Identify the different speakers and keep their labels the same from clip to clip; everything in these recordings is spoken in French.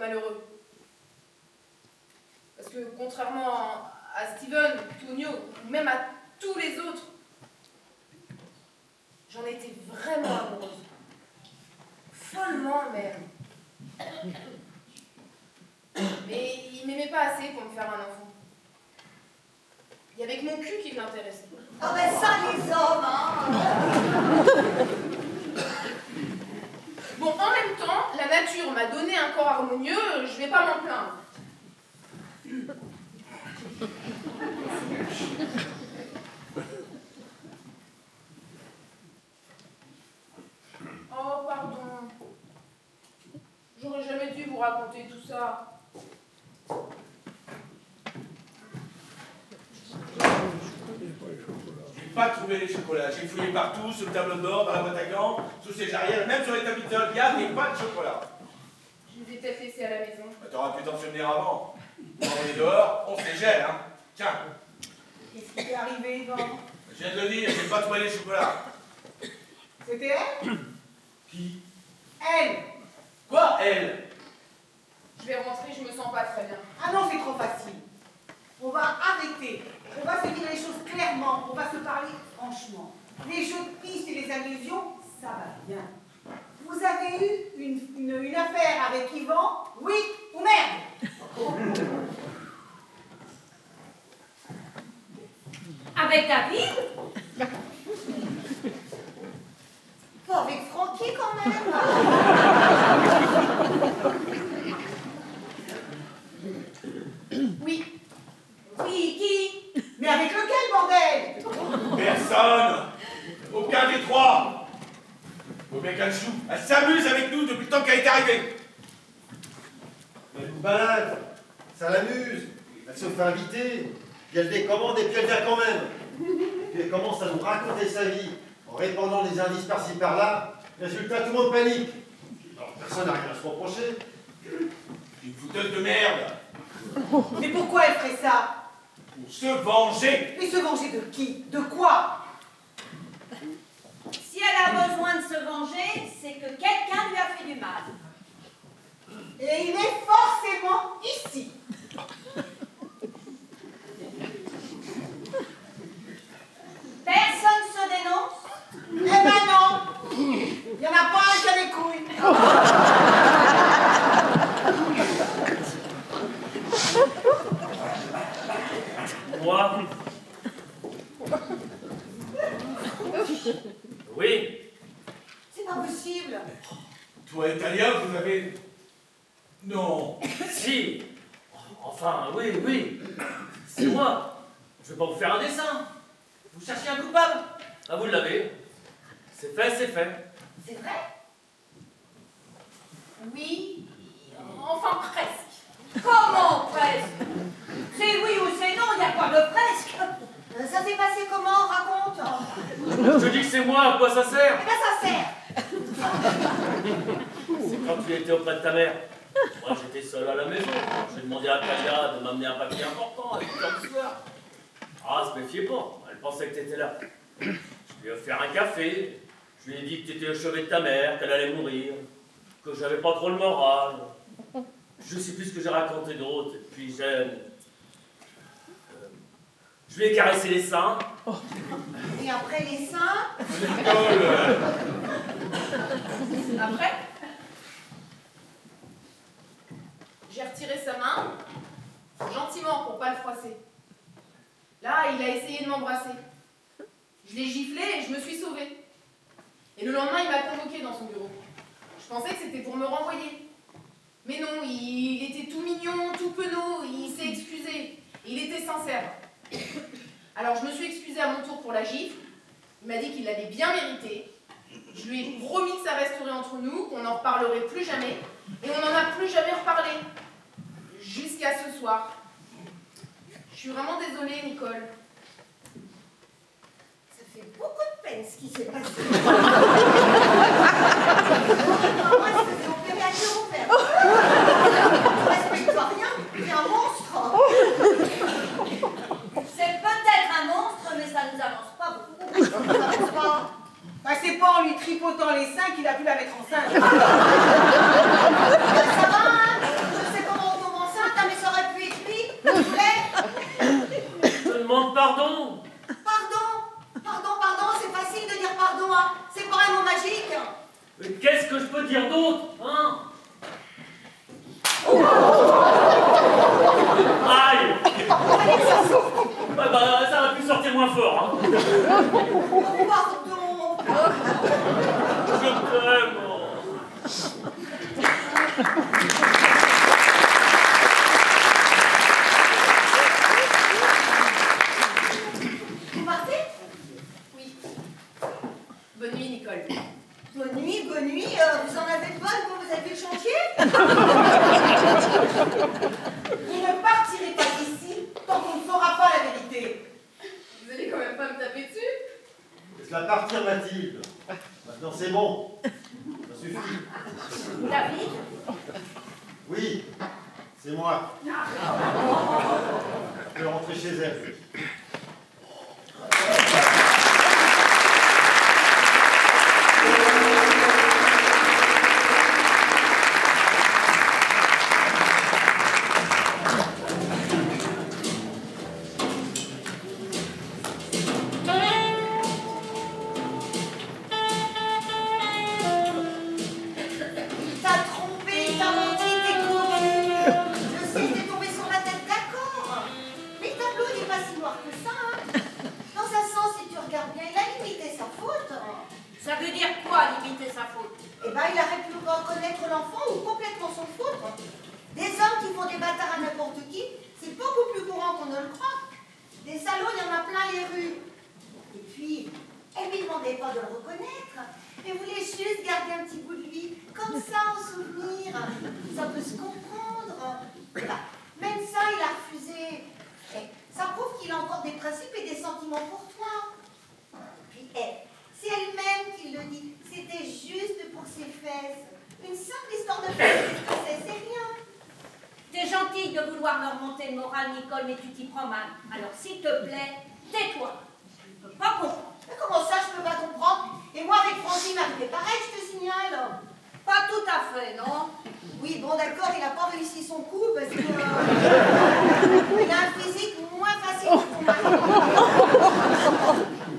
Speaker 1: malheureux. Parce que contrairement à Steven, Tonio, ou même à tous les autres, j'en étais vraiment amoureuse. Follement même. Mais il m'aimait pas assez pour me faire un enfant. Il y avait que mon cul qui l'intéressait.
Speaker 2: Ah ben ça, les hommes, hein.
Speaker 1: Bon, en même temps, la nature m'a donné un corps harmonieux, je vais pas m'en plaindre. Oh, pardon. J'aurais jamais dû vous raconter tout ça.
Speaker 3: J'ai pas trouvé les chocolats. J'ai fouillé partout, sous le tableau de bord, dans la boîte à gants, sous ces jarrières, même sur les tapis de sol. Il y a pas de chocolat.
Speaker 1: Je les ai peut-être laissés à la maison.
Speaker 3: Bah, t'auras pu t'en souvenir avant. Quand on est dehors, on se les gèle, hein. Tiens.
Speaker 2: Qu'est-ce qui t'est arrivé, Yvan?
Speaker 3: Je viens de le dire, j'ai pas trouvé les chocolats.
Speaker 2: C'était elle?
Speaker 3: Qui?
Speaker 2: Elle!
Speaker 3: Quoi, elle?
Speaker 1: Je vais rentrer, je me sens pas très bien.
Speaker 2: Ah non, c'est trop facile. On va arrêter. On va se dire les choses clairement. On va se parler franchement. Les jeux de piste et les allusions, ça va bien. Vous avez eu une affaire avec Yvan, oui ou merde?
Speaker 4: Avec David?
Speaker 2: Pas avec Francky quand même.
Speaker 1: Oui.
Speaker 2: Oui, qui? Mais avec lequel, bordel?
Speaker 3: Personne. Aucun des trois. Faut bien qu'elle joue. Elle s'amuse avec nous depuis le temps qu'elle est arrivée.
Speaker 5: Elle nous balade, ça l'amuse, elle se fait inviter, puis elle décommande et puis elle vient quand même. Puis elle commence à nous raconter sa vie, en répandant des indices par-ci par-là. Résultat, tout le monde panique. Alors personne n'a rien à se reprocher.
Speaker 3: Une fouteuse de merde.
Speaker 2: Mais pourquoi elle ferait ça?
Speaker 3: Pour se venger.
Speaker 2: Mais se venger de qui? De quoi?
Speaker 4: Si elle a besoin de se venger, c'est que quelqu'un lui a fait du mal.
Speaker 2: Et il est forcément ici.
Speaker 4: Personne se dénonce.
Speaker 2: Eh ben non! Il n'y en a pas un qui a les couilles.
Speaker 6: Moi? Oui.
Speaker 2: C'est pas possible.
Speaker 3: Toi, Italien, vous avez... Non.
Speaker 6: Si. Enfin, oui, oui. C'est moi. Je vais pas vous faire un dessin. Vous cherchez un coupable? Ah, vous l'avez. C'est fait, c'est fait.
Speaker 2: C'est vrai?
Speaker 1: Oui. Enfin, presque.
Speaker 4: Comment presque? C'est oui ou c'est non, il y a quoi de presque?
Speaker 2: Ça s'est passé comment? Raconte.
Speaker 6: Je dis que c'est moi, à quoi ça sert?
Speaker 2: Eh ben ça sert.
Speaker 6: C'est quand tu étais auprès de ta mère. Moi, j'étais seul à la maison. J'ai demandé à Talia de m'amener un papier important à 8h du soir. Ah, se méfiez pas. Elle pensait que t'étais là. Je lui ai offert un café. Je lui ai dit que t'étais au chevet de ta mère, qu'elle allait mourir, que j'avais pas trop le moral. Je sais plus ce que j'ai raconté d'autre. Et puis je lui ai caressé les seins.
Speaker 2: Et après les seins?
Speaker 1: Après, j'ai retiré sa main, gentiment pour pas le froisser. Là, il a essayé de m'embrasser. Je l'ai giflé et je me suis sauvée. Et le lendemain, il m'a convoquée dans son bureau. Je pensais que c'était pour me renvoyer. Mais non, il était tout mignon, tout penaud, il s'est excusé. Il était sincère. Alors je me suis excusée à mon tour pour la gifle. Il m'a dit qu'il l'avait bien méritée. Je lui ai promis que ça resterait entre nous, qu'on n'en reparlerait plus jamais. Et on n'en a plus jamais reparlé. Jusqu'à ce soir. Je suis vraiment désolée, Nicole.
Speaker 2: Ça fait beaucoup de peine ce qui s'est passé. Moi, je faisais opérer à cœur ouvert. Tu respectes rien, t'es un monstre.
Speaker 4: C'est peut-être un monstre, mais ça nous avance pas beaucoup.
Speaker 2: Ça avance pas. Bah, c'est pas en lui tripotant les seins qu'il a pu la mettre enceinte. Ça va, hein?
Speaker 6: Vraiment.
Speaker 2: Vous partez?
Speaker 1: Oui. Bonne nuit, Nicole.
Speaker 2: Bonne nuit, bonne nuit. Vous en avez de bonnes quand vous avez vu le chantier? Vous ne partirez pas d'ici tant qu'on ne saura pas la vérité.
Speaker 1: Vous allez quand même pas me taper dessus?
Speaker 5: Laisse-la partir, Mathilde. Maintenant, c'est bon. Ça suffit.
Speaker 2: David?
Speaker 5: Oui, c'est moi. Je peux rentrer chez elle.
Speaker 2: T'as trompé, t'as menti, t'es corrompu. Je sais, t'es tombé sur la tête, d'accord. Mais le tableau n'est pas si noir que ça. Hein. Dans un sens, si tu regardes bien, il a limité sa faute.
Speaker 4: Ça veut dire quoi, limiter sa faute?
Speaker 2: Eh ben, il aurait pu reconnaître l'enfant ou complètement son faute. Des hommes qui font des bâtards à n'importe qui, c'est beaucoup plus courant qu'on ne le croit. Des salauds, il y en a plein les rues. Et puis, elle lui demandait pas de le reconnaître. Elle voulait juste garder un petit bout de lui, comme ça, en souvenir. Ça peut se comprendre. Bah, même ça, il a refusé. Et ça prouve qu'il a encore des principes et des sentiments pour toi. Puis, c'est elle-même qui le dit. C'était juste pour ses fesses. Une simple histoire de fesses, qu'est-ce que c'est rien.
Speaker 4: T'es gentille de vouloir me remonter le moral, Nicole, mais tu t'y prends mal. Alors, s'il te plaît, tais-toi. Je ne peux pas comprendre.
Speaker 2: Mais comment ça, je peux pas comprendre? Et moi, avec Francine, m'arrivait pareil, je te signale.
Speaker 4: Pas tout à fait, non?
Speaker 2: Oui, bon, d'accord, il n'a pas réussi son coup parce que... il a un physique moins facile que ton mari.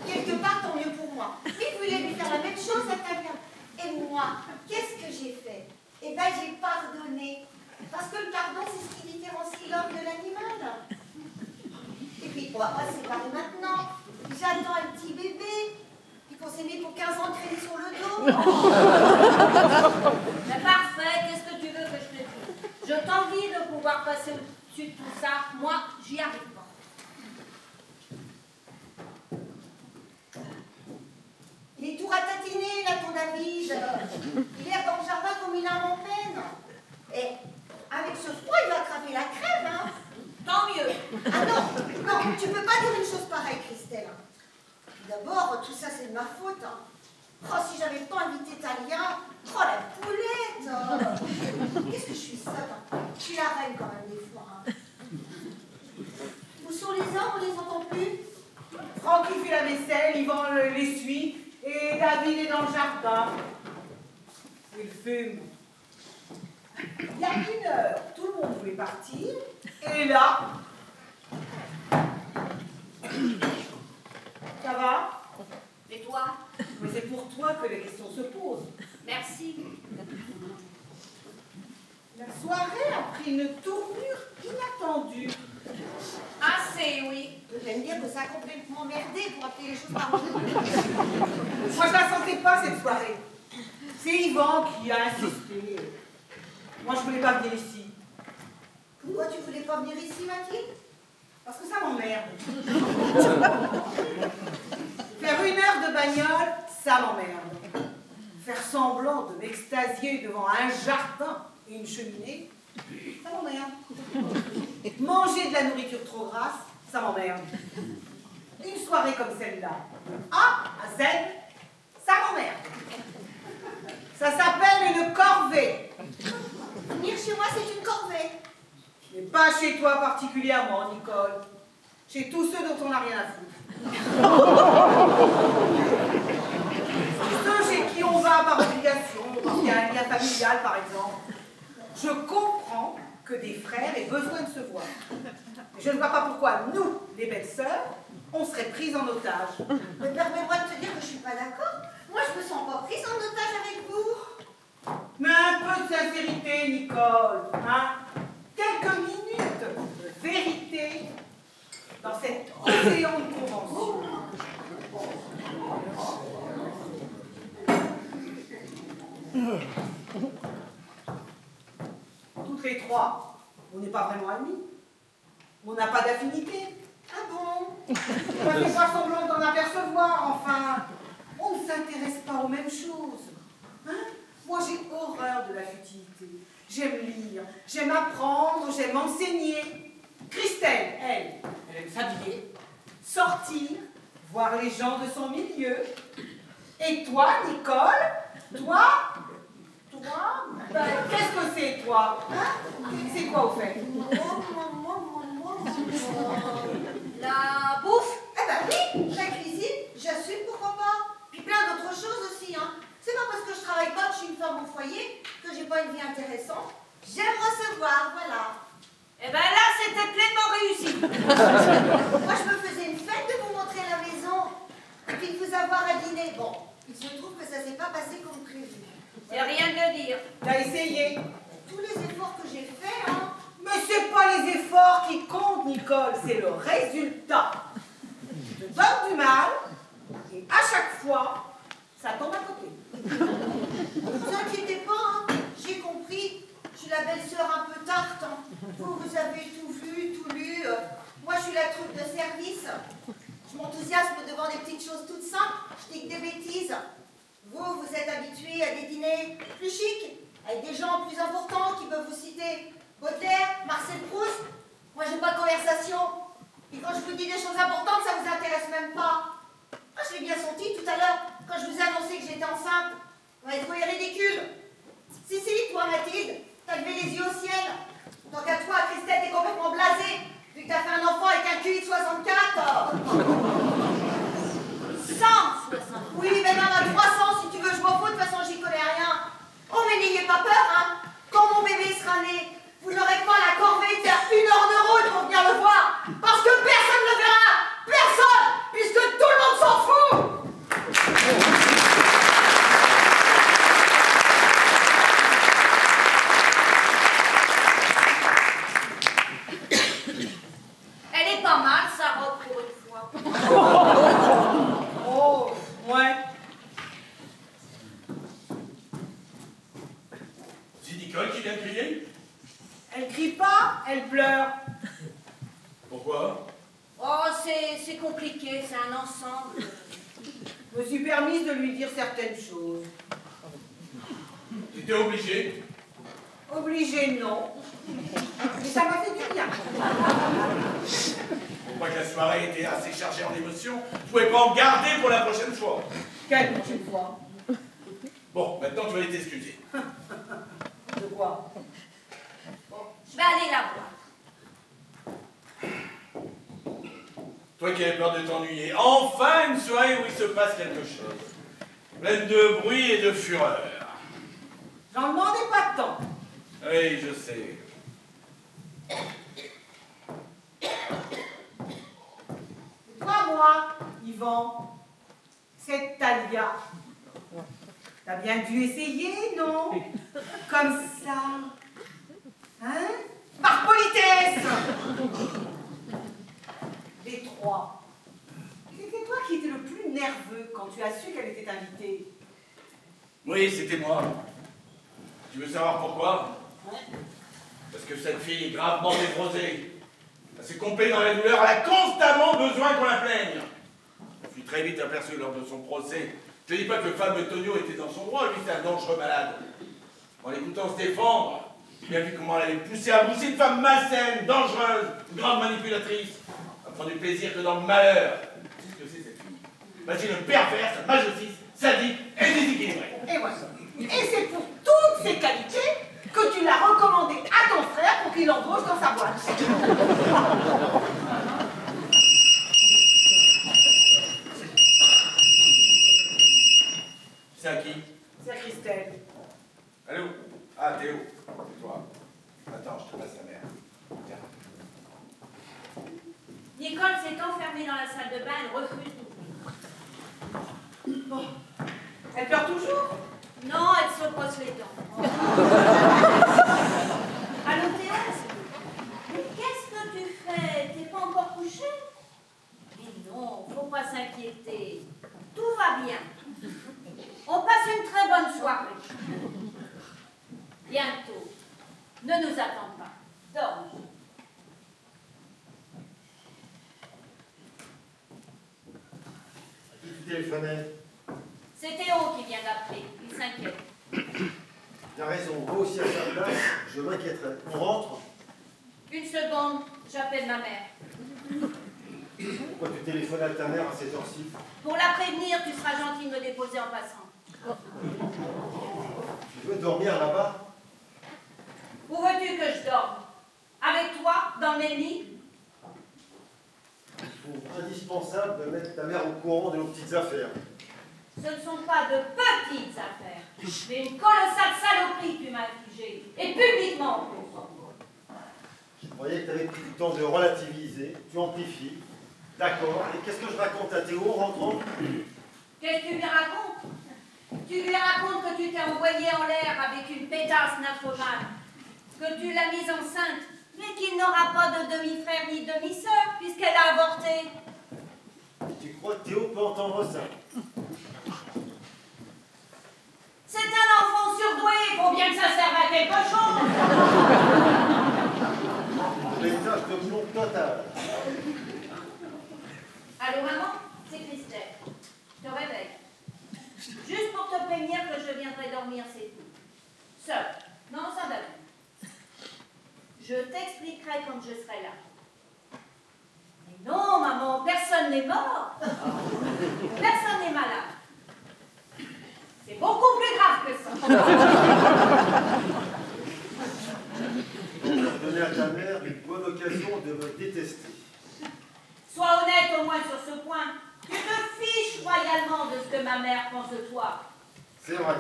Speaker 2: Quelque part, tant mieux pour moi. Il voulait lui faire la même chose à quelqu'un. Et moi, qu'est-ce que j'ai fait? Eh ben, j'ai pardonné. Parce que le pardon, c'est ce qui différencie l'homme de l'animal. Et puis, on va pas se séparer maintenant. J'attends un petit bébé. Puis qu'on s'est mis pour 15 ans de crédit sur le dos.
Speaker 4: Mais parfait, qu'est-ce que tu veux que je te dise? Je t'envie de pouvoir passer au-dessus de tout ça. Moi, j'y arrive pas.
Speaker 2: Il est tout ratatiner, là, ton David. Il est dans le jardin comme il a en peine. Et avec ce froid, il va attraper la crève, hein.
Speaker 4: Tant mieux.
Speaker 2: Ah non, non, tu peux pas dire une chose pareille, Christelle. D'abord, tout ça, c'est de ma faute. Hein. Oh, si j'avais pas invité Talia, oh, la poulette. Qu'est-ce que je suis seule, hein. Je suis la reine, quand même, des fois. Hein. Où sont les hommes? On les entend plus.
Speaker 7: Franck, il fait la vaisselle, Yvan l'essuie, et David est dans le jardin. Il fume. Il y a 1 heure, tout le monde voulait partir, et là... Ça va?
Speaker 4: Et toi?
Speaker 7: Mais c'est pour toi que les questions se posent.
Speaker 4: Merci.
Speaker 7: La soirée a pris une tournure inattendue.
Speaker 4: Assez, oui.
Speaker 2: Vous allez me dire que ça a complètement merdé pour appeler les choses par le nom.
Speaker 7: Moi, je la sentais pas, cette soirée. C'est Yvan qui a insisté. Moi, je voulais pas venir ici.
Speaker 2: Pourquoi tu voulais pas venir ici, Mathilde?
Speaker 7: Parce que ça m'emmerde. Faire 1 heure de bagnole, ça m'emmerde. Faire semblant de m'extasier devant un jardin et une cheminée, ça m'emmerde. Manger de la nourriture trop grasse, ça m'emmerde. Une soirée comme celle-là, A à Z, ça m'emmerde. Ça s'appelle une corvée.
Speaker 2: Venir chez moi, c'est une corvée.
Speaker 7: Mais pas chez toi particulièrement, Nicole. Chez tous ceux dont on n'a rien à foutre. Ceux chez qui on va par obligation, parce qu'il y a un lien familial, par exemple. Je comprends que des frères aient besoin de se voir. Mais je ne vois pas pourquoi nous, les belles sœurs, on serait prises en otage.
Speaker 2: Mais permets-moi de te dire que je suis pas d'accord. Moi, je me sens pas prise en otage avec vous.
Speaker 7: Mais un peu de sincérité, Nicole, hein? Quelques minutes de vérité dans cet océan de convention. Toutes les trois, on n'est pas vraiment amis. On n'a pas d'affinité.
Speaker 2: Ah bon?
Speaker 7: On ne fait pas semblant d'en apercevoir, enfin. On ne s'intéresse pas aux mêmes choses. Hein? Moi, j'ai horreur de la futilité. J'aime lire, j'aime apprendre, j'aime enseigner. Christelle, elle aime s'habiller, sortir, voir les gens de son milieu. Et toi, Nicole, toi, ben, qu'est-ce que c'est, toi? Hein? C'est quoi, au fait?
Speaker 4: La bouffe.
Speaker 2: Eh ben oui, la cuisine, j'assume, pourquoi pas. Puis plein d'autres choses aussi, hein. C'est pas parce que je travaille pas, que je suis une femme au foyer, que j'ai pas une vie intéressante. J'aime recevoir, voilà.
Speaker 4: Eh ben là, c'était pleinement réussi.
Speaker 2: Moi, je me faisais une fête de vous montrer la maison, et puis de vous avoir à dîner. Bon, il se trouve que ça s'est pas passé comme prévu.
Speaker 4: C'est rien de dire.
Speaker 7: T'as essayé.
Speaker 2: Tous les efforts que j'ai faits, hein.
Speaker 7: Mais c'est pas les efforts qui comptent, Nicole, c'est le résultat. Je te donne du mal, et à chaque fois, ça tombe à côté.
Speaker 2: Ne vous inquiétez pas, hein. J'ai compris. Je suis la belle-sœur un peu tarte. Hein. Vous avez tout vu, tout lu. Moi, je suis la troupe de service. Je m'enthousiasme devant des petites choses toutes simples. Je dis que des bêtises. Vous êtes habitués à des dîners plus chics, avec des gens plus importants qui peuvent vous citer Baudelaire, Marcel Proust. Moi, j'ai pas de conversation. Et quand je vous dis des choses importantes, ça vous intéresse même pas. Ah, je l'ai bien senti tout à l'heure, quand je vous ai annoncé que j'étais enceinte. Vous m'avez trouvé ridicule. Si, toi, Mathilde, t'as levé les yeux au ciel. Tant qu'à toi, Christelle, t'es complètement blasée, vu que t'as fait un enfant avec un QI de 64.
Speaker 4: 160.
Speaker 2: Oui, mais même à 300, si tu veux, je m'en fous, de toute façon, j'y connais rien. Oh, mais n'ayez pas peur, hein. Quand mon bébé sera né, vous n'aurez pas la corvée de faire 1 heure de route pour venir le voir. Parce que personne ne le verra. Personne, puisque tout le monde s'en fout.
Speaker 4: Elle est pas mal, sa robe, pour une fois.
Speaker 7: Oh, ouais.
Speaker 3: C'est Nicole qui vient de crier?
Speaker 7: Elle crie pas, elle pleure.
Speaker 3: Pourquoi?
Speaker 4: Oh, c'est compliqué, c'est un ensemble.
Speaker 7: Je me suis permise de lui dire certaines choses.
Speaker 3: T'étais obligé?
Speaker 7: Obligée, non. Mais ça m'a fait du bien.
Speaker 3: Pour pas que la soirée était assez chargée en émotions, je pouvais pas en garder pour la prochaine fois.
Speaker 7: Quelle prochaine fois?
Speaker 3: Bon, maintenant tu vas aller t'excuser.
Speaker 7: De quoi?
Speaker 4: Je vais aller la voir.
Speaker 3: Toi qui avais peur de t'ennuyer, enfin une soirée où il se passe quelque chose. Pleine de bruit et de fureur.
Speaker 7: J'en demandais pas tant.
Speaker 3: Oui, je sais.
Speaker 7: Et toi, moi, Yvan, cette Talia, t'as bien dû essayer, non? Comme ça. Hein? Par politesse! Les trois. C'était toi qui étais le plus nerveux quand tu as su qu'elle était invitée.
Speaker 3: Oui, c'était moi. Tu veux savoir pourquoi? Parce que cette fille est gravement névrosée. Elle s'est compée dans la douleur, elle a constamment besoin qu'on la plaigne. Je suis très vite aperçu lors de son procès. Je ne dis pas que le fameux Tonio était dans son droit, lui c'est un dangereux malade. En l'écoutant se défendre, j'ai bien vu comment elle allait me pousser à bout. C'est une femme malsaine, dangereuse, une grande manipulatrice. Elle prend du plaisir que dans le malheur. C'est ce que c'est cette fille. Imagine perverse, masochiste, sadique et déséquilibrée.
Speaker 7: Et voilà. Et c'est pour toutes ces qualités que tu l'as recommandé à ton frère pour qu'il l'embauche dans sa boîte.
Speaker 3: C'est à qui?
Speaker 7: C'est à Christelle.
Speaker 3: Allô? Ah, Théo, c'est toi. Attends, je te passe la mère. Tiens.
Speaker 4: Nicole s'est enfermée dans la salle de bain, elle refuse d'ouvrir.
Speaker 7: Bon. Elle pleure toujours?
Speaker 4: Non, elle se brosse les dents. Allô, Thérèse? Mais qu'est-ce que tu fais? T'es pas encore couchée? Mais non, faut pas s'inquiéter. Tout va bien. On passe une très bonne soirée. nous attends pas. Dors.
Speaker 5: À qui tu téléphonais?
Speaker 4: C'est Théo qui vient d'appeler. Il s'inquiète.
Speaker 5: Il a raison, moi aussi à sa place, je m'inquiéterais. On rentre?
Speaker 4: Une seconde, j'appelle ma mère.
Speaker 5: Pourquoi tu téléphones à ta mère à cette heure-ci?
Speaker 4: Pour la prévenir, tu seras gentil de me déposer en passant.
Speaker 5: Tu veux dormir là-bas?
Speaker 4: Où veux-tu que je dorme? Avec toi, dans le même lit?
Speaker 5: Il faut indispensable de mettre ta mère au courant de nos petites affaires.
Speaker 4: Ce ne sont pas de petites affaires, mais une colossale saloperie que tu m'as infligée, et publiquement en plus.
Speaker 5: Je croyais que tu avais pris du temps de relativiser, tu amplifies. D'accord, et qu'est-ce que je raconte à Théo en rentrant?
Speaker 4: Qu'est-ce que tu lui racontes? Tu lui racontes que tu t'es envoyé en l'air avec une pétasse nymphomane, que tu l'as mise enceinte, mais qu'il n'aura pas de demi-frère ni demi-sœur, puisqu'elle a avorté.
Speaker 5: Tu crois que Théo peut entendre ça?
Speaker 4: C'est un enfant surdoué, il faut bien que ça serve à quelque chose.
Speaker 5: L'état de plomb total.
Speaker 4: Allô maman, c'est Christelle. Je te réveille. Juste pour te prévenir que je viendrai dormir, c'est tout. Seule. Non, sans d'avis. Je t'expliquerai quand je serai là. Mais non, maman, personne n'est mort. Personne n'est malade. C'est beaucoup plus grave que ça.
Speaker 5: On a donné à ta mère une bonne occasion de me détester.
Speaker 4: Sois honnête au moins sur ce point. Tu te fiches royalement de ce que ma mère pense de toi.
Speaker 5: C'est vrai.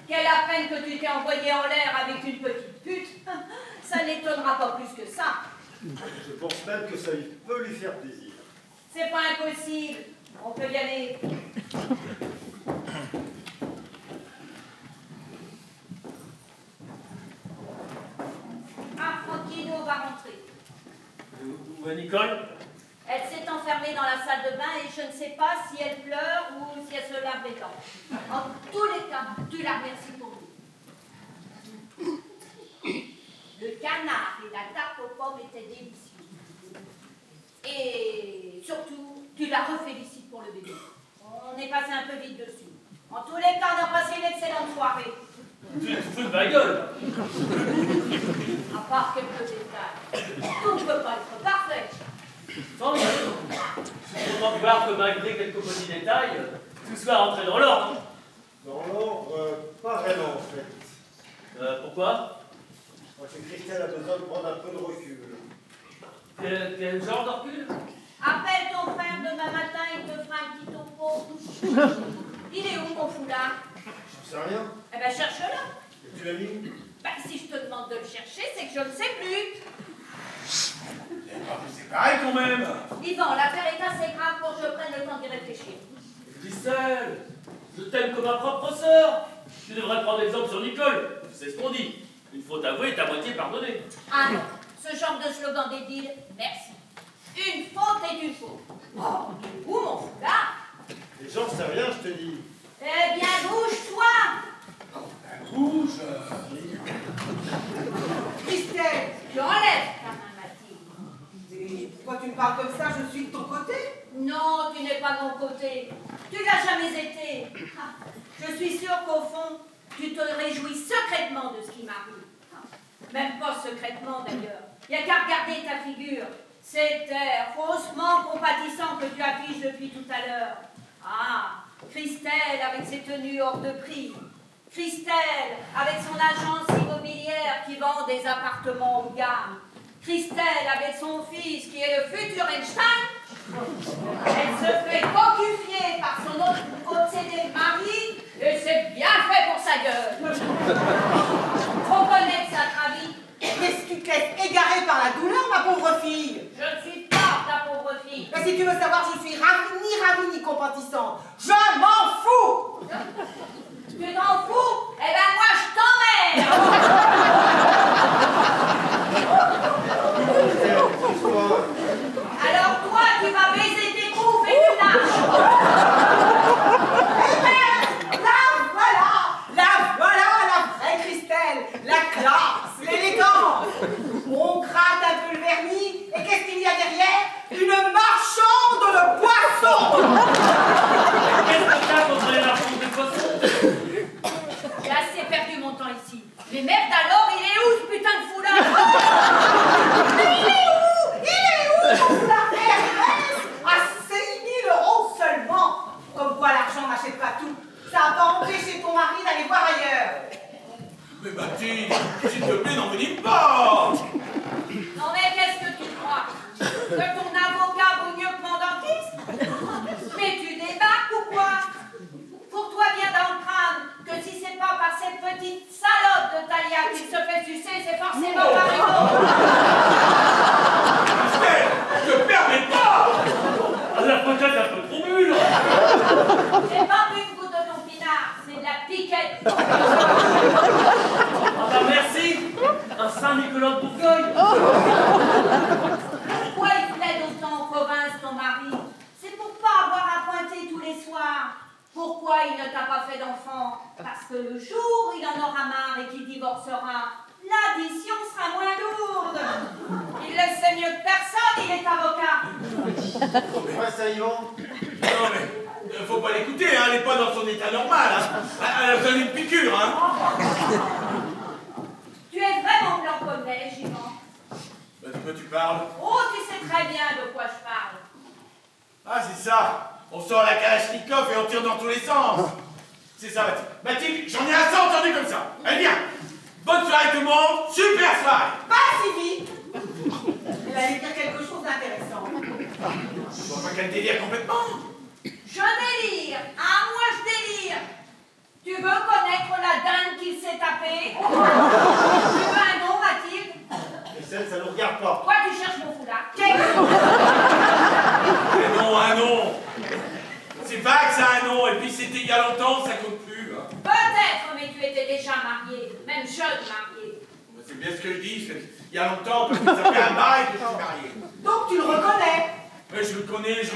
Speaker 4: Quelle à peine que tu t'es envoyé en l'air avec une petite pute. Ça n'étonnera pas plus que ça.
Speaker 5: Je pense même que ça peut lui faire plaisir.
Speaker 4: C'est pas impossible. On peut y aller. Ah, Franquino va rentrer.
Speaker 6: Où va Nicole?
Speaker 4: Elle s'est enfermée dans la salle de bain et je ne sais pas si elle pleure ou si elle se lave les dents. En tous les cas, tu la remercies pour nous. Le canard et la tarte aux pommes étaient délicieux. Et surtout, tu la refélicites pour le bébé. On est passé un peu vite dessus. En tous les cas, on a passé une excellente soirée.
Speaker 6: Tu te fous de ma gueule!
Speaker 4: À part quelques détails. Tout ne peut pas être parfait.
Speaker 6: Tant mieux. Je suis content de voir que malgré quelques petits détails, tout soit rentré dans l'ordre.
Speaker 5: Dans l'ordre, pas vraiment en fait.
Speaker 6: Pourquoi?
Speaker 5: Je crois que Christelle a besoin de prendre un peu de recul.
Speaker 6: Quel genre de recul?
Speaker 4: Appelle ton frère demain matin, il te fera un petit topo. Il est où mon foulard?
Speaker 5: Je sais rien.
Speaker 4: Eh ben cherche-le.
Speaker 5: Et tu l'as mis où?
Speaker 4: Ben, si je te demande de le chercher, c'est que je ne sais plus.
Speaker 3: C'est pareil quand même.
Speaker 4: Yvan, l'affaire est assez grave pour que je prenne le temps d'y réfléchir.
Speaker 6: Christelle, je t'aime comme ma propre sœur. Tu devrais prendre exemple sur Nicole. C'est ce qu'on dit. Une faute avouée est à moitié pardonnée.
Speaker 4: Ah non, ce genre de slogan débile, merci. Une faute est une faute. Oh, il est où mon foulard?
Speaker 5: Les gens, c'est rien, je te dis.
Speaker 4: Eh bien, bouge-toi.
Speaker 3: Bouge.
Speaker 2: Christelle,
Speaker 4: Tu enlèves ta main, Mathilde.
Speaker 2: mais pourquoi tu me parles comme ça? Je suis de ton côté.
Speaker 4: Non, tu n'es pas de mon côté. Tu l'as jamais été. Ah, je suis sûre qu'au fond, tu te réjouis secrètement de ce qui m'arrive. Ah, même pas secrètement d'ailleurs. Il n'y a qu'à regarder ta figure. Cet air faussement compatissant que tu affiches depuis tout à l'heure. Ah, Christelle avec ses tenues hors de prix. Christelle avec son agence immobilière qui vend des appartements haut de gamme. Christelle avec son fils qui est le futur Einstein. Elle se fait cocufier par son obsédé mari et c'est bien fait pour sa gueule. Faut connaître sa travail.
Speaker 2: Qu'est-ce que tu te laisses égarer par la douleur, ma pauvre fille?
Speaker 4: Je ne suis pas ta pauvre fille.
Speaker 2: Mais si tu veux savoir, je suis ni ravie ni compatissante. Je m'en fous.
Speaker 4: Tu t'en fous? Eh ben moi je t'emmerde. Alors toi tu vas baiser tes coups et tu lâches.
Speaker 2: Eh ben, la voilà la vraie Christelle, la classe, l'élégance.
Speaker 6: Nicolas de Bourgogne.
Speaker 4: Pourquoi il plaide autant en province, ton mari? C'est pour pas avoir à pointer tous les soirs. Pourquoi il ne t'a pas fait d'enfant? Parce que le jour où il en aura marre et qu'il divorcera, l'addition sera moins lourde. Il le sait mieux que personne, il est avocat.
Speaker 5: Ouais, ça, Yvan.
Speaker 3: Non, mais faut pas l'écouter, hein, elle n'est pas dans son état normal. Hein. Elle a besoin d'une piqûre. Hein.
Speaker 4: Tu es vraiment blanc comme neige, Yvan.
Speaker 3: Bah, de quoi tu parles?
Speaker 4: Oh, tu sais très bien de quoi je parle.
Speaker 3: Ah, c'est ça. On sort la Kalachnikov et on tire dans tous les sens. C'est ça, Mathilde. Mathilde, j'en ai assez entendu comme ça. Allez, viens. Bonne soirée tout le monde. Super soirée.
Speaker 7: Pas si vite. Elle allait dire quelque chose d'intéressant.
Speaker 3: Je vois pas qu'elle délire complètement.
Speaker 4: Je délire. Ah, moi je délire. Tu veux connaître la dingue qu'il s'est tapée? Tu veux un nom, Mathilde?
Speaker 5: Christelle, ça nous regarde pas.
Speaker 4: Toi, tu cherches mon foulard.
Speaker 3: Un nom. C'est vague, ça, un nom. Et puis c'était il y a longtemps, ça compte plus. Hein.
Speaker 4: Peut-être, mais tu étais déjà marié, même jeune marié.
Speaker 3: C'est bien ce que je dis. Il y a longtemps, parce que ça fait un bail que je suis marié.
Speaker 7: Donc tu le reconnais.
Speaker 3: Mais je le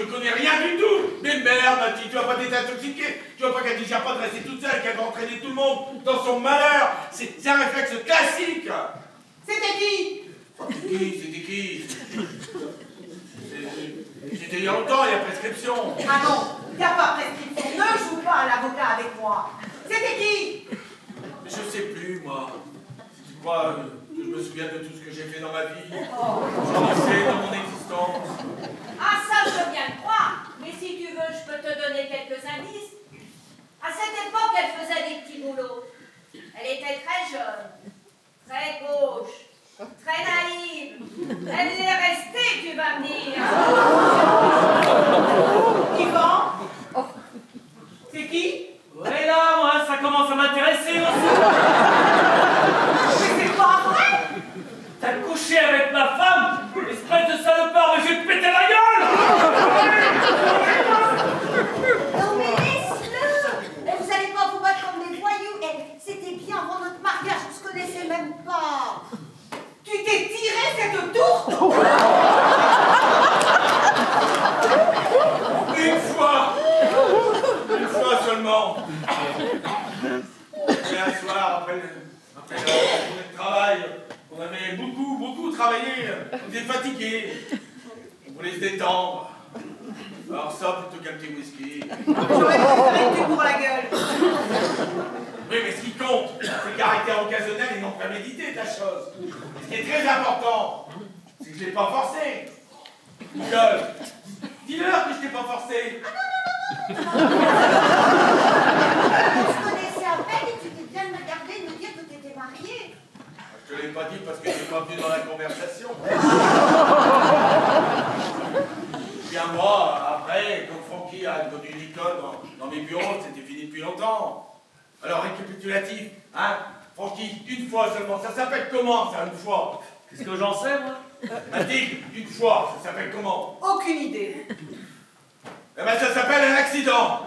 Speaker 3: connais rien du tout. Mais merde, Mathilde, tu vas pas t'être intoxiqué. Tu vois pas qu'elle digère pas de rester toute seule, qu'elle va entraîner tout le monde dans son malheur. C'est un réflexe classique.
Speaker 7: C'était qui?
Speaker 3: C'était qui? C'était il y a longtemps, il y a prescription.
Speaker 7: Ah non, il n'y a pas prescription. Ne joue pas à l'avocat avec moi. C'était qui?
Speaker 3: Mais je sais plus, moi. Si tu crois que je me souviens de tout ce que j'ai fait dans ma vie, j'en ai fait dans mon existence.
Speaker 4: Ah, ça, je veux bien le croire. Mais si tu veux, je peux te donner quelques indices. À cette époque, elle faisait des petits boulots. Elle était très jeune, très gauche, très naïve. Elle est restée, tu vas me dire.
Speaker 7: Yvan? C'est qui?
Speaker 6: Ouais, là, moi, ça commence à m'intéresser aussi.
Speaker 7: Mais c'est pas vrai!
Speaker 6: T'as couché avec ma femme, espèce de salopard, mais je vais te péter la gueule.
Speaker 8: Non mais laisse-le! Et vous allez pas vous battre comme des voyous. Et c'était bien avant notre mariage, on se connaissait même pas.
Speaker 7: Tu t'es tiré cette tourte?
Speaker 3: Une fois seulement. Et un soir, après la journée de travail, on avait beaucoup travaillé, on était fatigués, on voulait se détendre. Alors ça, plutôt qu'un petit whisky.
Speaker 7: J'aurais préféré que tu cours la gueule.
Speaker 3: Oui, mais ce qui compte, c'est le caractère occasionnel et non prémédité de la chose. Et ce qui est très important, c'est que je ne l'ai pas forcé. Nicole, dis-leur que je t'ai pas forcé.
Speaker 8: On se connaissait à peine et tu t'es bien de me regarder et de me dire que tu étais mariée.
Speaker 3: Je te l'ai pas dit parce que t'es pas venu dans la conversation. Puis un mois après, quand Francky a connu Nicole dans mes bureaux, c'était fini depuis longtemps. Alors récapitulatif, hein, Francky, une fois seulement, ça s'appelle comment ça, une fois?
Speaker 6: Qu'est-ce que j'en sais, moi?
Speaker 3: Mathilde, une fois, ça s'appelle comment?
Speaker 7: Aucune idée.
Speaker 3: Eh ben ça s'appelle un accident.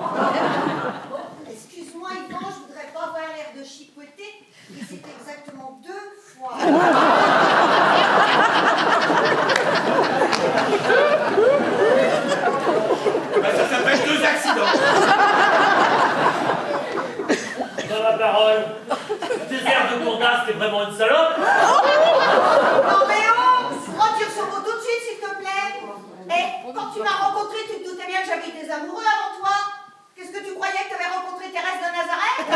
Speaker 8: Excuse-moi Yvan, je voudrais pas avoir l'air de chipoter, mais c'était exactement 2 fois.
Speaker 3: Eh ben ça s'appelle 2 accidents.
Speaker 6: Dans la parole, désert de Gourdas, t'es vraiment une salope.
Speaker 8: Non mais oh, retire ce mot tout de suite s'il te plaît. Et quand tu m'as rencontré, tu te doutais bien que j'avais eu des amoureux avant toi. Qu'est-ce que tu croyais que tu avais rencontré Thérèse de Nazareth?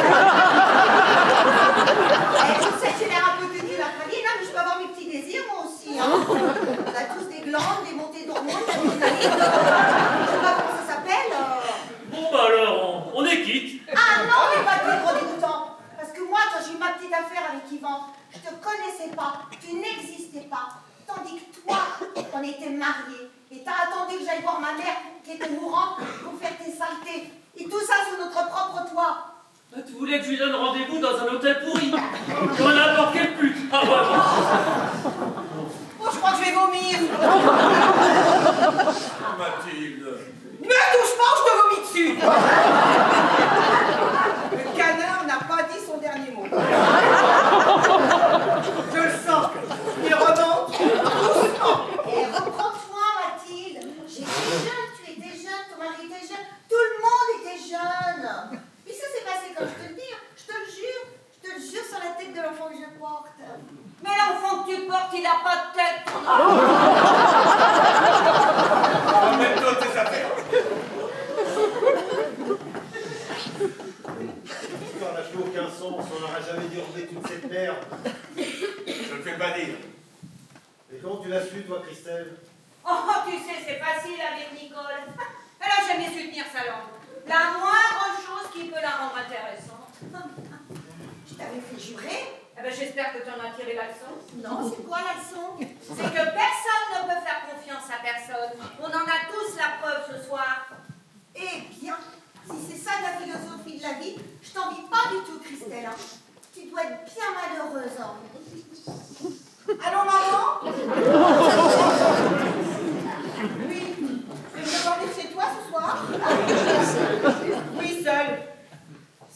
Speaker 8: Et je sais que tu l'air un peu cucu la praline, mais je peux avoir mes petits désirs moi aussi. Hein. On a tous des glandes, des montées d'hormones, des adrénaline, je sais pas comment ça s'appelle.
Speaker 6: Bon, bah alors, on est quitte.
Speaker 8: Ah non, mais pas du gros dégoûtant. Parce que moi, quand j'ai eu ma petite affaire avec Yvan, je te connaissais pas, tu n'existais pas. Tandis que toi, on était mariés. Et t'as attendu que j'aille voir ma mère qui était mourante pour faire tes saletés. Et tout ça sous notre propre toit.
Speaker 6: Bah, tu voulais que je lui donne rendez-vous dans un hôtel pourri. Comme n'importe quelle pute. Ah, vraiment.
Speaker 7: Oh, je crois que je vais vomir.
Speaker 3: Mathilde.
Speaker 7: Me touche pas, je te vomis dessus. Le canard n'a pas dit son dernier mot. Je le sens.
Speaker 4: a pas de tête, ton
Speaker 3: Emmène-toi tes affaires.
Speaker 5: L'histoire n'a plus aucun sens, on n'aurait jamais dû enlever toute cette merde.
Speaker 3: Je ne fais pas dire.
Speaker 5: Et comment tu l'as su, toi, Christelle?
Speaker 4: Oh, tu sais, c'est facile avec Nicole. Elle a jamais su tenir sa langue. La moindre chose qui peut la rendre intéressante.
Speaker 8: Je t'avais fait jurer.
Speaker 4: Eh ben, j'espère que tu en as tiré la leçon.
Speaker 8: Non, c'est quoi la leçon?
Speaker 4: C'est que personne ne peut faire confiance à personne. On en a tous la preuve ce soir.
Speaker 8: Eh bien, si c'est ça ta philosophie de la vie, je t'envie pas du tout, Christelle. Hein. Tu dois être bien malheureuse. Hein.
Speaker 7: Allô, maman? Oui. Tu veux me dormir chez toi ce soir? Oui, seule.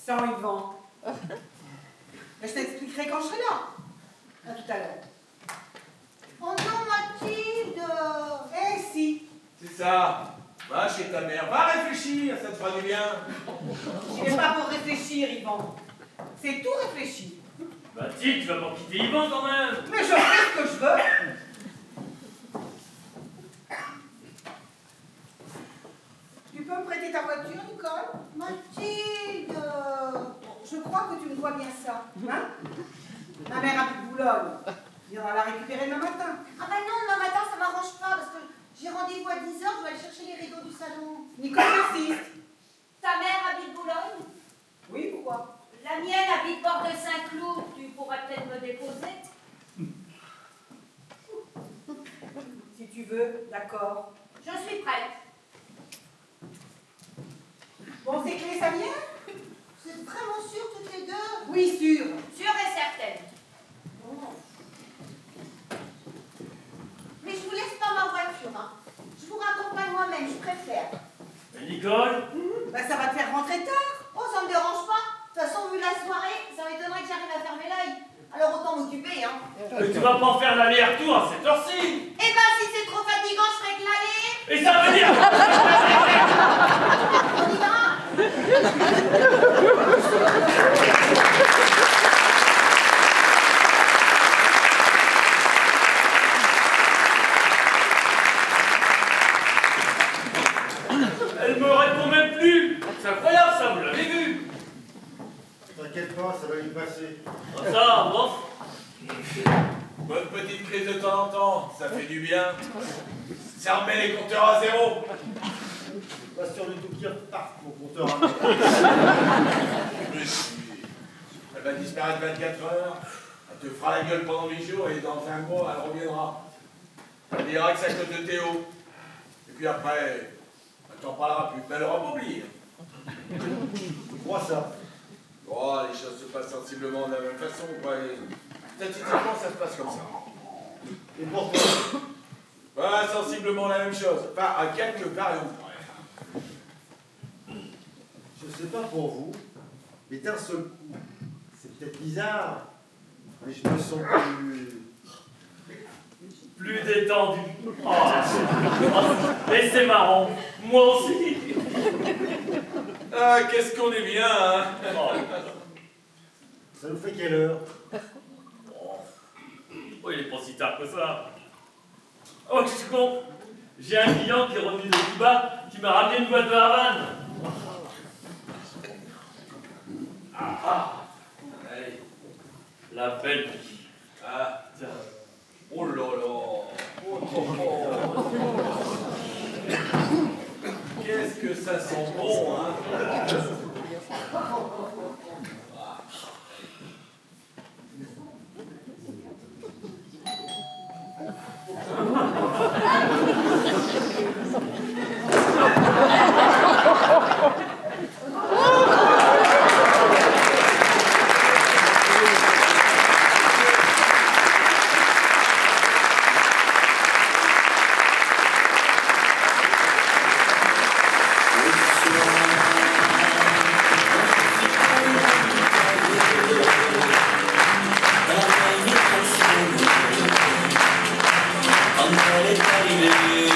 Speaker 7: Sans Yvan. Mais je t'expliquerai quand je serai là. À tout à l'heure.
Speaker 8: Oh non, Mathilde.
Speaker 7: Eh si.
Speaker 3: C'est ça. Va chez ta mère. Va réfléchir, ça te fera du bien.
Speaker 7: Je n'ai pas pour réfléchir, Yvan. C'est tout réfléchi.
Speaker 6: Mathilde, tu vas pas quitter Yvan quand même.
Speaker 7: Mais je fais ce que je veux. Tu peux me prêter ta voiture, Nicole?
Speaker 8: Mathilde.
Speaker 7: Je crois que tu me dois bien ça. Hein? Ma mère habite Boulogne. Il ira la récupérer demain matin.
Speaker 8: Ah ben non, demain matin, ça m'arrange pas parce que j'ai rendez-vous à 10h, je dois aller chercher les rideaux du salon.
Speaker 7: Nicole insiste.
Speaker 4: Ta mère habite Boulogne?
Speaker 7: Oui, pourquoi?
Speaker 4: La mienne habite Port de Saint-Cloud. Tu pourrais peut-être me déposer?
Speaker 7: Si tu veux, d'accord.
Speaker 4: Je suis prête.
Speaker 7: Bon, ces clés, ça vient?
Speaker 8: Vous êtes vraiment sûrs toutes les deux?
Speaker 7: Oui, sûr.
Speaker 4: Sûre et certaine.
Speaker 8: Bon. Mais je vous laisse pas ma voiture. Hein. Je vous raccompagne moi-même, je préfère.
Speaker 6: Et Nicole?
Speaker 7: Bah, ça va te faire rentrer tard.
Speaker 8: Oh, ça me dérange pas. De toute façon, vu la soirée, ça m'étonnerait que j'arrive à fermer l'œil. Alors autant m'occuper, hein.
Speaker 6: Mais tu vas pas faire l'aller-retour à cette heure-ci.
Speaker 8: Eh ben, si c'est trop fatigant, je ferai que l'aller.
Speaker 6: Et ça veut dire...
Speaker 8: On y va.
Speaker 6: Elle me répond même plus. C'est incroyable ça, vous l'avez vu.
Speaker 5: T'inquiète pas, ça va lui passer.
Speaker 6: Ah, ça, bof.
Speaker 3: Bonne petite crise de temps en temps, ça fait du bien. Ça remet les compteurs à zéro.
Speaker 5: Pas sûr du tout qu'il reparte, mon compteur.
Speaker 3: Mais si. Elle va disparaître 24 heures. Elle te fera la gueule pendant 8 jours et dans un mois, elle reviendra. Elle dira que c'est à cause de Théo. Et puis après, elle t'en parlera plus. Mais elle aura pas oublié.
Speaker 5: Tu crois ça?
Speaker 3: Oh, les choses se passent sensiblement de la même façon, quoi. Et statistiquement, ça se passe comme ça.
Speaker 5: Et pour toi?
Speaker 3: Bah, sensiblement la même chose. Enfin, à quelques variantes près.
Speaker 5: Je sais pas pour vous, mais d'un seul coup, c'est peut-être bizarre, mais je me sens
Speaker 6: Plus détendu. Oh, et c'est marrant. Moi aussi.
Speaker 3: Ah, qu'est-ce qu'on est bien, hein.
Speaker 6: Oh.
Speaker 5: Ça nous fait quelle heure?
Speaker 6: Oh, il est pas si tard que ça. Oh, qu'est-ce que c'est con. J'ai un client qui est revenu de Cuba qui m'a ramené une boîte de Havane. Ah. Allez. La belle vie.
Speaker 3: Ah,
Speaker 6: Tiens.
Speaker 3: oh là là. Oh, oh, oh. Qu'est-ce que ça sent bon, hein.
Speaker 9: Quand elle est arrivée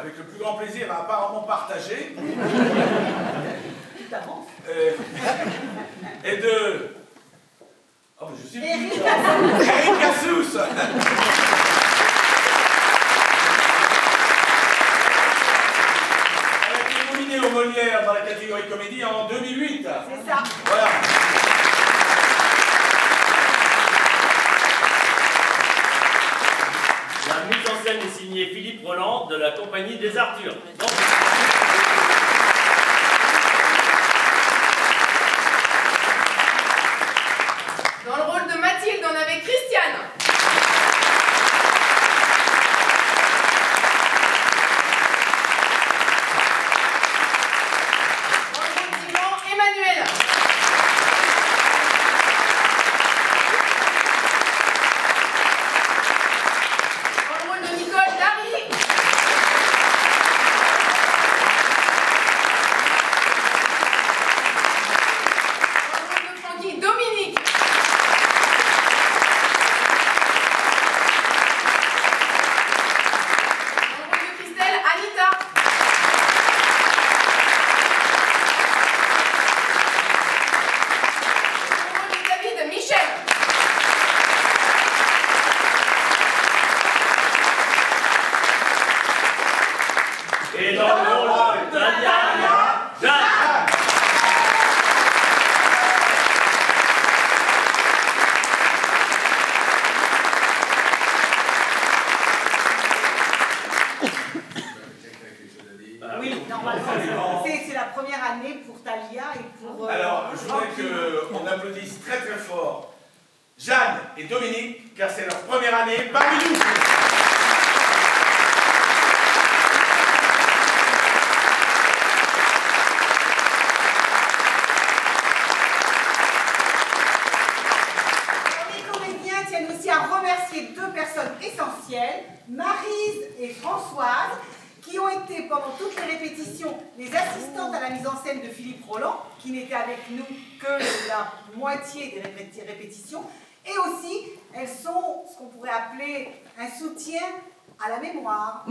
Speaker 3: avec le plus grand plaisir, a apparemment partagé.
Speaker 2: d'avance.
Speaker 3: Et de... Oh, mais je suis...
Speaker 2: Éric
Speaker 3: Éric Cassous. Elle a été nominée au Molière dans la catégorie comédie en 2008.
Speaker 2: C'est ça.
Speaker 3: Voilà.
Speaker 6: La mise en scène est signée Philippe Roland de la Compagnie des Arthurs.
Speaker 1: Dans le rôle de Mathilde, on avait Christiane. Dans le rôle d'Ivan, Emmanuel. Dans le rôle de Nicole, Larry. Dans le rôle de Francky, Dominique. Dans le rôle de Christelle, Anita. Dans le rôle de David, Michel.
Speaker 6: Et dans le rôle d'Adiana, Jeanne.
Speaker 2: Oui, normalement, c'est la première année pour Thalia et pour...
Speaker 3: Alors, je voudrais qu'on applaudisse très très fort Jeanne et Dominique, car c'est leur première année parmi nous.
Speaker 2: Les comédiens tiennent aussi à remercier deux personnes essentielles, Maryse et Françoise, qui ont été pendant toutes les répétitions les assistantes à la mise en scène de Philippe Roland, qui n'était avec nous que la moitié des répétitions, et aussi elles sont ce qu'on pourrait appeler un soutien à la mémoire.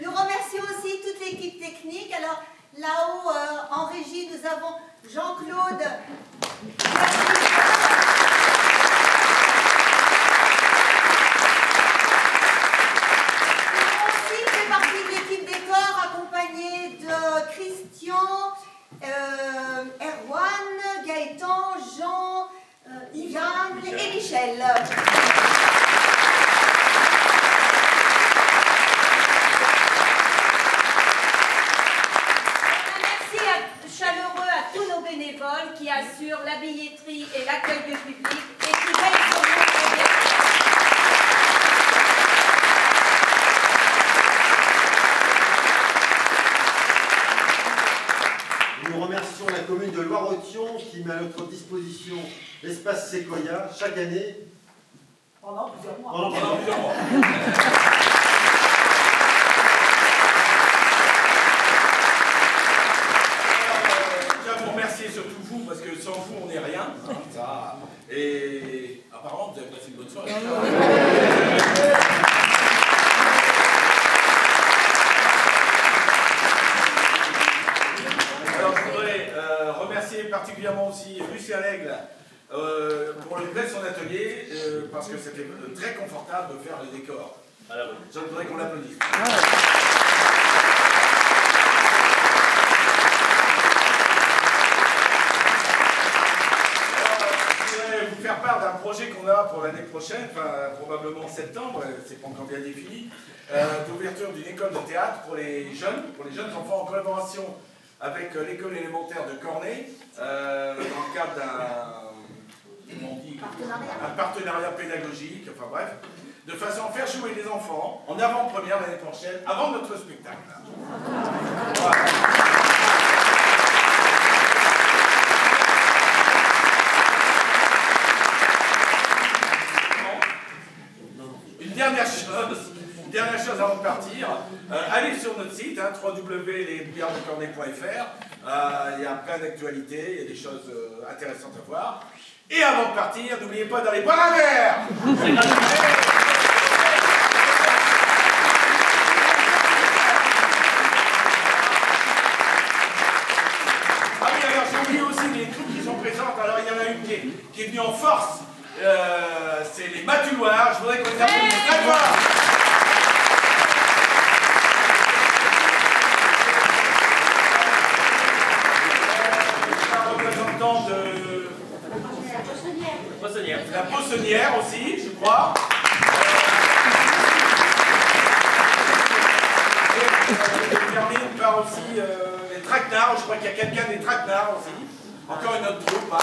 Speaker 8: Nous remercions aussi toute l'équipe technique. Alors, là-haut, en régie, nous avons Jean-Claude. Qui aussi fait partie de l'équipe décor, accompagné de Christian, Erwan, Gaëtan, Jean, Yvan et Michel. Chaleureux à tous nos bénévoles qui assurent la billetterie et l'accueil du public et qui veillent sur notre bien.
Speaker 5: Nous remercions la commune de Loire-Othion qui met à notre disposition l'espace Séquoia chaque année.
Speaker 2: Pendant plusieurs mois.
Speaker 5: Pendant
Speaker 3: Plusieurs mois. Je tiens à vous remercier surtout vous, parce que sans vous, on n'est rien. Hein, ça. Et apparemment, vous avez passé une bonne soirée. Alors, je voudrais remercier particulièrement aussi Lucien Lègle pour le prêt de son atelier, parce que c'était très confortable de faire le décor.
Speaker 6: Voilà.
Speaker 3: Je voudrais qu'on l'applaudisse. Je voudrais vous faire part d'un projet qu'on a pour l'année prochaine, enfin probablement en septembre, c'est pas encore bien défini, d'ouverture d'une école de théâtre pour les jeunes enfants en collaboration avec l'école élémentaire de Cornay, dans le cadre un partenariat pédagogique, enfin bref, de façon à faire jouer les enfants en avant-première l'année prochaine, avant notre spectacle. Voilà. dernière chose avant de partir, allez sur notre site, hein, www.lesbouillardsdecornet.fr. Il y a plein d'actualités, il y a des choses intéressantes à voir. Et avant de partir, n'oubliez pas d'aller boire un verre. Ah oui, alors j'ai oublié aussi les troupes qui sont présentes. Alors il y en a une qui est venue en force. C'est les Matuloirs. Je voudrais qu'on les applaudisse. D'accord. Un représentant de la Poissonnière aussi, je crois. Et je termine par aussi les traquenards. Je crois qu'il y a quelqu'un des traquenards aussi. Encore une autre troupe. Hein.